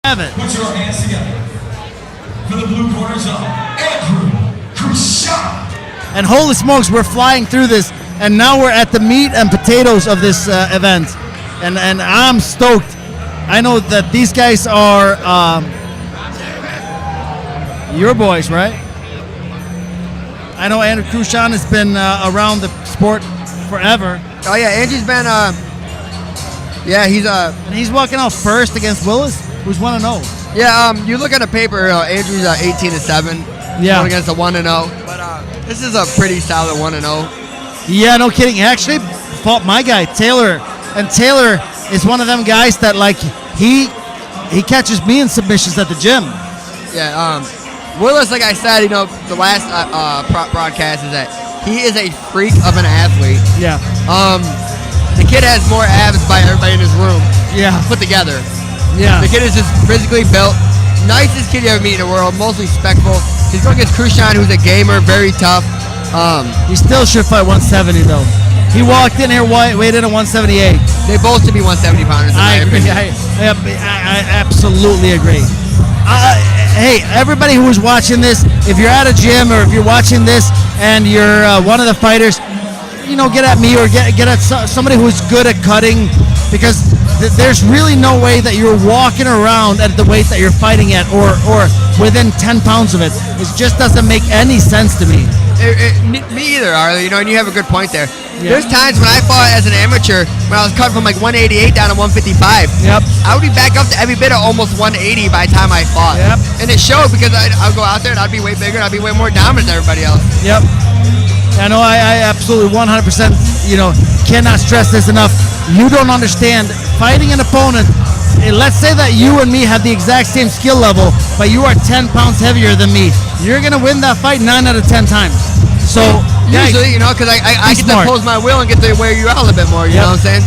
Have it. Put your hands together for the blue corner zone. Crushshon. And holy smokes, we're flying through this, and now we're at the meat and potatoes of this event, and I'm stoked. I know that these guys are your boys, right? I know Andrew Crushshon has been around the sport forever. Oh yeah, Andrew's been and he's walking out first against Willis, who's 1-0. Yeah, you look at the paper, Andrew's 18-7. Yeah. Going against a 1-0. But this is a pretty solid 1-0. Yeah, no kidding. He actually fought my guy, Taylor. And Taylor is one of them guys that, like, he catches me in submissions at the gym. Yeah, Willis, like I said, you know, the last broadcast is that he is a freak of an athlete. Yeah. The kid has more abs by everybody in his room. Yeah. Put together. Yeah. The kid is just physically built. Nicest kid you ever meet in the world. Most respectful. He's going against Crushshon, who's a gamer, very tough. He still should fight 170 though. He walked in here, weighed in at 178. They both should be 170 pounders. I agree. I absolutely agree. Hey, everybody who is watching this, if you're at a gym or if you're watching this and you're one of the fighters, you know, get at me or get at somebody who's good at cutting, because there's really no way that you're walking around at the weight that you're fighting at or within 10 pounds of it. It just doesn't make any sense to me. Me either, Arlie. You know, and you have a good point there. Yeah. There's times when I fought as an amateur, when I was cut from like 188 down to 155. Yep. I would be back up to every bit of almost 180 by the time I fought. Yep. And it showed because I'd go out there and I'd be way bigger and I'd be way more dominant than everybody else. Yep. I know. I absolutely 100%. You know, cannot stress this enough. You don't understand fighting an opponent. Let's say that you and me have the exact same skill level, but you are 10 pounds heavier than me. You're gonna win that fight 9 out of 10 times. So usually, you know, because I get to pose my will and get to wear you out a little bit more. You know what I'm saying?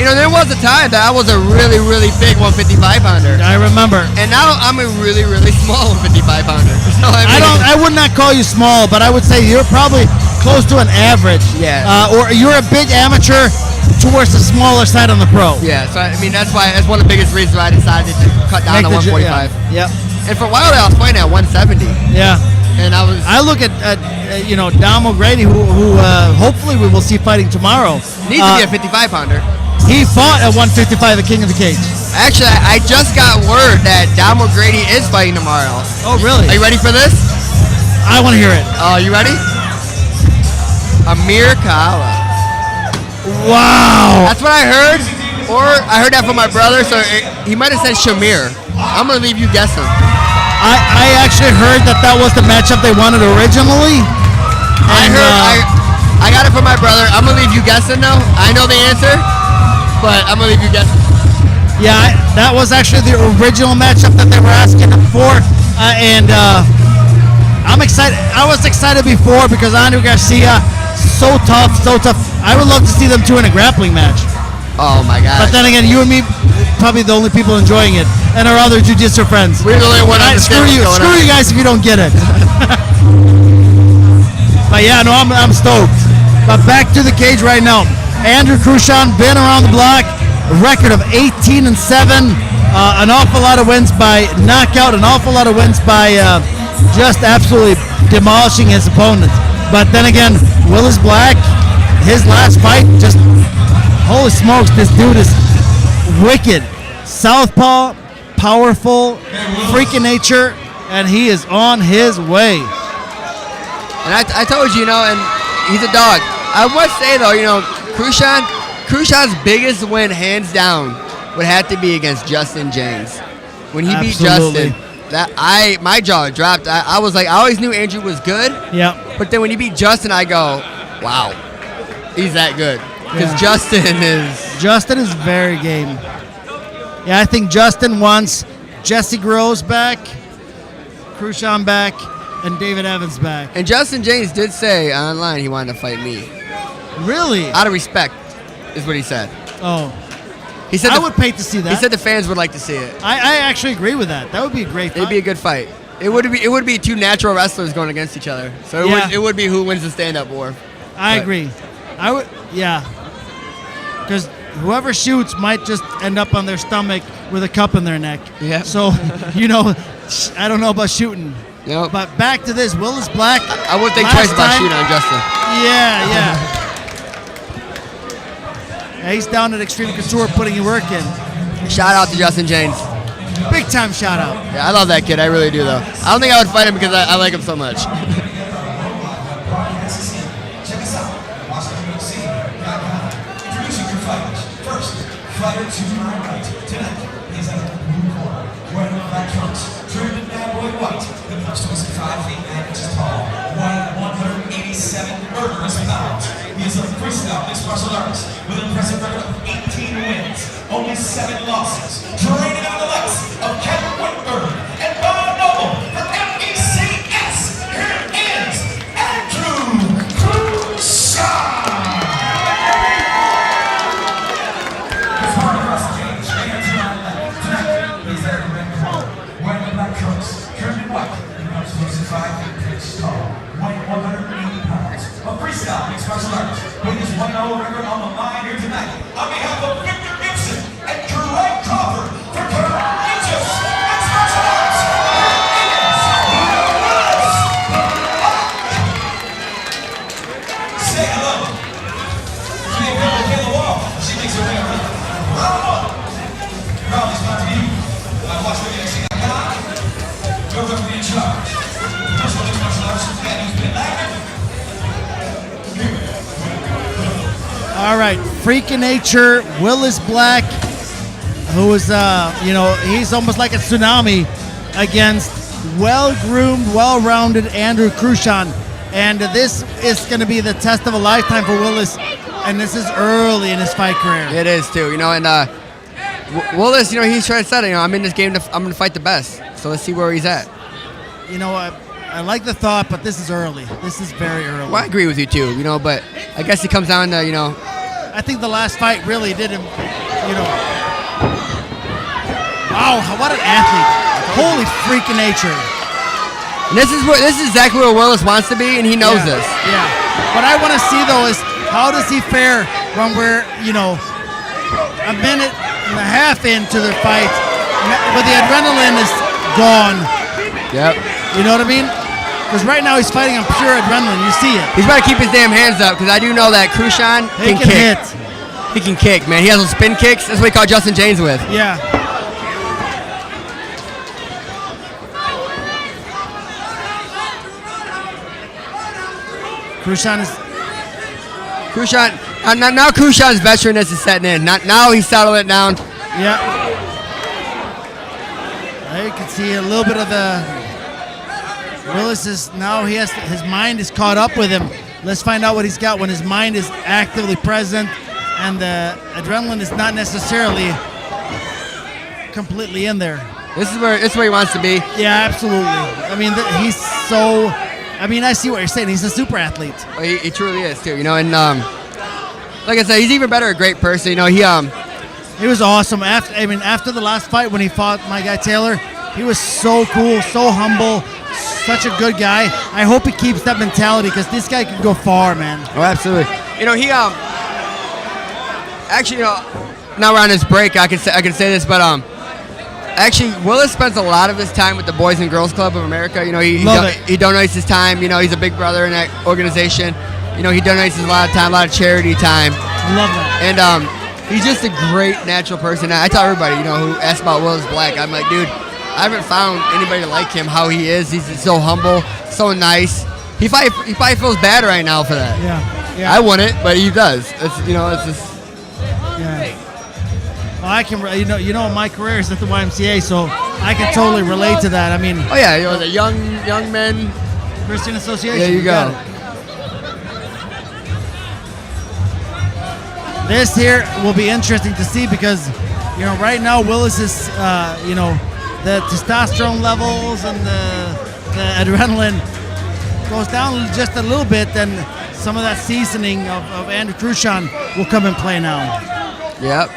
You know, there was a time that I was a really, really big 155 pounder. I remember. And now I'm a really, really small 155 pounder. So I would not call you small, but I would say you're probably close to an average. Yeah. Or you're a big amateur towards the smaller side on the pro. Yeah. So I mean, that's one of the biggest reasons why I decided to cut down to 145. Yep. And for a while I was fighting at 170. Yeah. And I look at you know, Dom O'Grady, who hopefully we will see fighting tomorrow. Needs to be a 55 pounder. He fought at 155 at King of the Cage. Actually, I just got word that Dom O'Grady is fighting tomorrow. Oh, really? Are you ready for this? I want to hear it. Oh, you ready? Amir Kala. Wow. That's what I heard. Or I heard that from my brother, so he might have said Shamir. I'm going to leave you guessing. I actually heard that was the matchup they wanted originally. I got it from my brother. I'm going to leave you guessing, though. I know the answer, but I'm going to leave you guessing. Yeah, that was actually the original matchup that they were asking for, and I'm excited. I was excited before because Andrew Garcia, so tough. I would love to see them two in a grappling match. Oh my God! But then again, you and me, probably the only people enjoying it, and our other jiu-jitsu friends. We're the only one. Screw you guys if you don't get it. But yeah, no, I'm stoked. But back to the cage right now. Andrew Crushshon, been around the block, a record of 18-7, an awful lot of wins by knockout, an awful lot of wins by just absolutely demolishing his opponents. But then again, Willis Black, his last fight, just holy smokes, this dude is wicked. Southpaw, powerful, freaking nature, and he is on his way. And I told you, you know, and he's a dog. I must say, though, you know, Crushshon's biggest win, hands down, would have to be against Justin James. When he beat Justin, my jaw dropped. I was like, I always knew Andrew was good. Yeah. But then when he beat Justin, I go, wow, he's that good. Because Justin is very game. Yeah, I think Justin wants Jesse Groves back, Crushshon back, and David Evans back. And Justin James did say online he wanted to fight me. Really? Out of respect, is what he said. Oh. He said I would pay to see that. He said the fans would like to see it. I actually agree with that. That would be a great fight. It'd be a good fight. It would be two natural wrestlers going against each other. So it would be who wins the stand-up war. I agree. Because whoever shoots might just end up on their stomach with a cup in their neck. Yeah. So, you know, I don't know about shooting. Yep. But back to this, Willis Black. I wouldn't think last twice about time- shooting on Justin. Yeah. Yeah, he's down at Xtreme Couture putting in work in. Shout out to Justin James. Big time shout out. Yeah, I love that kid. I really do, though. I don't think I would fight him because I like him so much. Check us out. Watch WXC. Introducing your fighters. First, fighter to my right. Tonight, he's at the blue corner. Wearing black trunks. Trimmed in bad boy white. The punch to his 5 feet 9 inches tall. Weighing 187 murderous pounds. He is a freestyle mixed martial artist with an impressive record of 18 wins, only 7 losses. Training under the lights of Kevin Whitburn and Bob Noble for WXC. Here is Andrew Crushshon. His hard across the cage, and to my left. Tonight, he's there in red corner. Wearing the black trunks, trimmed in white. He comes to his 5 feet 10 inches tall, weighing 180 pounds. A freestyle mixed martial artist with his 1-0 record on the line here tonight. On behalf of Victor Gibson and Craig Crawford for Courageous Mixed Martial Arts, here is Willis Black. Say hello. Today, people kill the wall. She makes her way around. Round 1. Round is about to be. I watch WXC.com. Your referee in charge. Professional mixed martial artist fan who's been active. All right, Freak of Nature, Willis Black, who is, you know, he's almost like a tsunami against well-groomed, well-rounded Andrew Crushshon. And this is going to be the test of a lifetime for Willis, and this is early in his fight career. It is, too. You know, and Willis, you know, he's trying to say, you know, I'm in this game, I'm going to fight the best. So let's see where he's at. You know, I like the thought, but this is early. This is very early. Well, I agree with you, too, you know, but I guess it comes down to, you know, I think the last fight really did him, you know. Wow, what an athlete. Holy freak of nature. and this is exactly where Willis wants to be, and he knows this. Yeah. What I want to see, though, is how does he fare when we're, you know, a minute and a half into the fight, but the adrenaline is gone. Yep. You know what I mean? Because right now he's fighting on pure adrenaline. You see it. He's got to keep his damn hands up, because I do know that Crushshon He can can kick. hit. He can kick, man. He has those spin kicks. That's what he called Justin James with. Yeah. Crushshon is. Now Crushshon's veteranness is setting in. Now he's settling it down. Yeah. You can see a little bit of the. Willis is now his mind is caught up with him. Let's find out what he's got when his mind is actively present and the adrenaline is not necessarily completely in there. This is where he wants to be. Yeah, absolutely. I mean, he's so. I mean, I see what you're saying. He's a super athlete. Well, he truly is too. You know, and like I said, he's even better a great person. You know, he was awesome. After the last fight when he fought my guy Taylor, he was so cool, so humble, such a good guy. I hope he keeps that mentality because this guy can go far, man. Oh, absolutely. You know, he actually, you know, now we're on his break. I can say this, but actually, Willis spends a lot of his time with the Boys and Girls Club of America. You know, he donates his time. You know, he's a big brother in that organization. You know, he donates a lot of time, a lot of charity time. Love that. And he's just a great natural person. I tell everybody, you know, who asks about Willis Black, I'm like, dude, I haven't found anybody like him. How he is, he's so humble, so nice. He probably feels bad right now for that. Yeah. I wouldn't, but he does. It's just. Yeah. Well, I can, you know, my career is at the YMCA, so I can totally relate to that. I mean, Oh yeah, you know, the young men. Christian Association. There you got go. it. This here will be interesting to see because, you know, right now Willis is, you know, the testosterone levels and the adrenaline goes down just a little bit, then some of that seasoning of Andrew Crushshon will come in play now. Yep.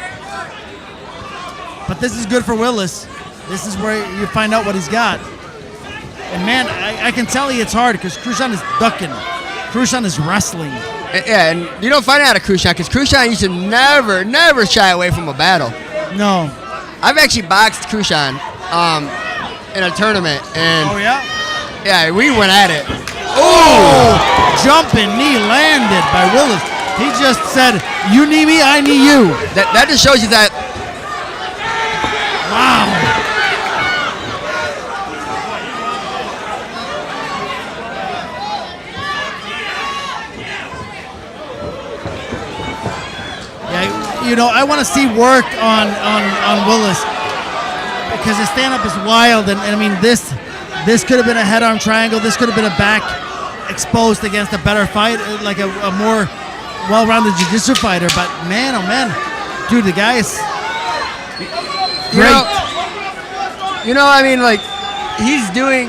But this is good for Willis. This is where you find out what he's got. And man, I can tell you it's hard because Crushshon is ducking. Crushshon is wrestling. Yeah, and you don't find out of Crushshon because Crushshon used to never shy away from a battle. No. I've actually boxed Crushshon in a tournament, and Oh, yeah? yeah, we went at it. Oh! Jumping knee landed by Willis. He just said, you need me, I need you. That just shows you that. Wow. Yeah, you know, I want to see work on Willis because his stand-up is wild, and I mean this could have been a head-arm triangle. This could have been a back exposed against a better fight, like a more well-rounded jiu-jitsu fighter. But man, oh man, dude, the guy is great. You know, I mean, like, he's doing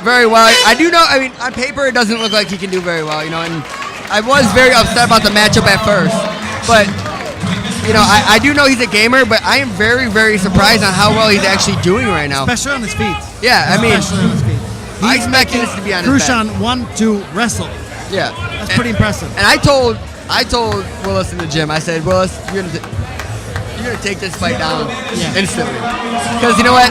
very well. I do know, I mean, on paper, it doesn't look like he can do very well, you know, and I was very upset about the matchup at first. But, you know, I do know he's a gamer, but I am very, very surprised on how well he's actually doing right now. Especially on his feet. Yeah, I mean, Especially on his feet. I expected this to be on his back. Crushshon won to wrestle. Yeah. That's pretty impressive. And I told Willis in the gym, I said, Willis, you're gonna take this fight down instantly. Because you know what?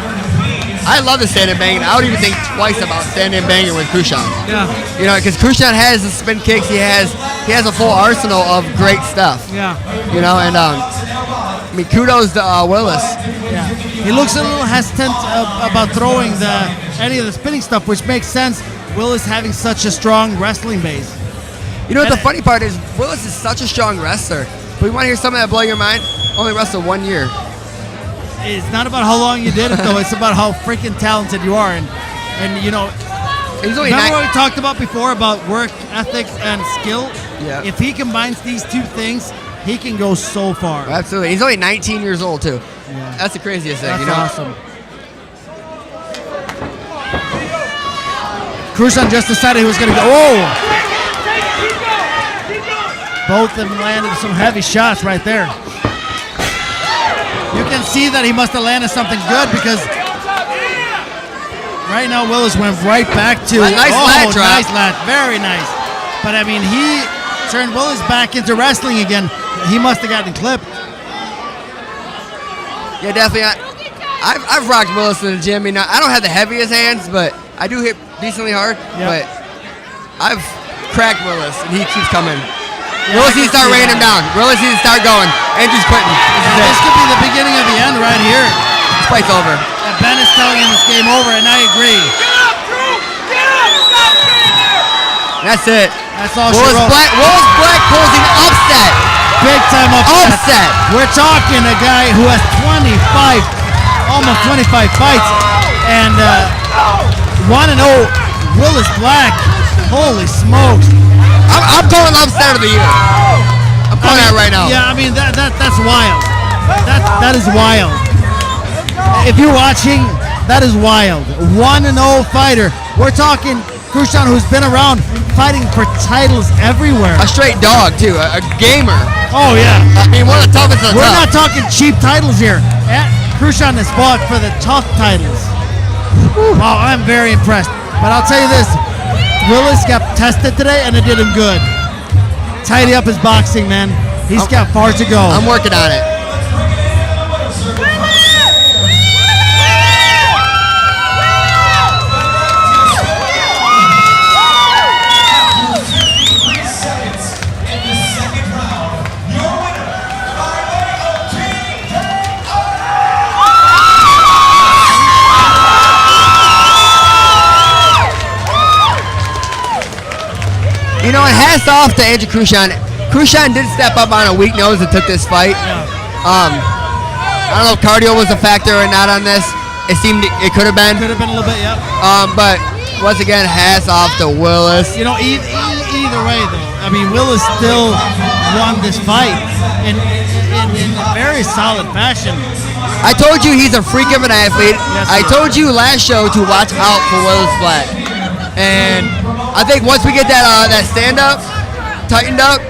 I love the stand and banging. I don't even think twice about stand and banging with Crushshon. Yeah. You know, because Crushshon has the spin kicks. He has a full arsenal of great stuff. Yeah. You know, and I mean, kudos to Willis. Yeah. He looks a little hesitant about throwing any of the spinning stuff, which makes sense. Willis having such a strong wrestling base. You know what the funny part is? Willis is such a strong wrestler. But you want to hear something that blow your mind? Only wrestled 1 year. It's not about how long you did it, though. It's about how freaking talented you are. And you know, He's only remember what we talked about before about work ethic and skill? Yeah. If he combines these two things, he can go so far. Absolutely. He's only 19 years old, too. Yeah. That's the craziest thing, That's you know? awesome. Crushshon just decided he was going to go. Oh! Both of them landed some heavy shots right there. You can see that he must have landed something good because right now Willis went right back to nice lat drop. Nice lat, very nice. But I mean, he turned Willis back into wrestling again. He must have gotten clipped. Yeah, definitely. I've rocked Willis in the gym. I mean, I don't have the heaviest hands, but I do hit decently hard. Yep. But I've cracked Willis, and he keeps coming. Yeah, Willis needs to start raining him down. Willis needs to start going. Andrew's quitting. This could be the beginning of the end right here. This fight's over. And Ben is telling him it's game over, and I agree. That's it. That's all Willis she wrote. Black pulls an upset. Big time upset. Upset. We're talking a guy who has almost 25 fights, and 1-0 Willis Black. Holy smokes! I'm calling upset of the year. I'm calling that right now. Yeah, I mean that's wild. That is wild. If you're watching, that is wild. 1-0 fighter. We're talking Crushshon, who's been around fighting for titles everywhere. A straight dog too, a gamer. Oh yeah. I mean, one of the toughest of the We're tough. not talking cheap titles here. Crushshon has fought for the tough titles. Wow, I'm very impressed. But I'll tell you this, Willis got tested today and it did him good. Tidy up his boxing, man. He's got far to go. I'm working on it. You know, and hats off to Andrew Crushshon. Crushshon did step up on a weak nose and took this fight. I don't know if cardio was a factor or not on this. It seemed it could have been. Could have been a little bit, yeah. But once again, hats off to Willis. You know, either way, though, I mean, Willis still won this fight in a very solid fashion. I told you he's a freak of an athlete. Yes, I told you last show to watch out for Willis Black. And I think once we get that stand-up tightened up,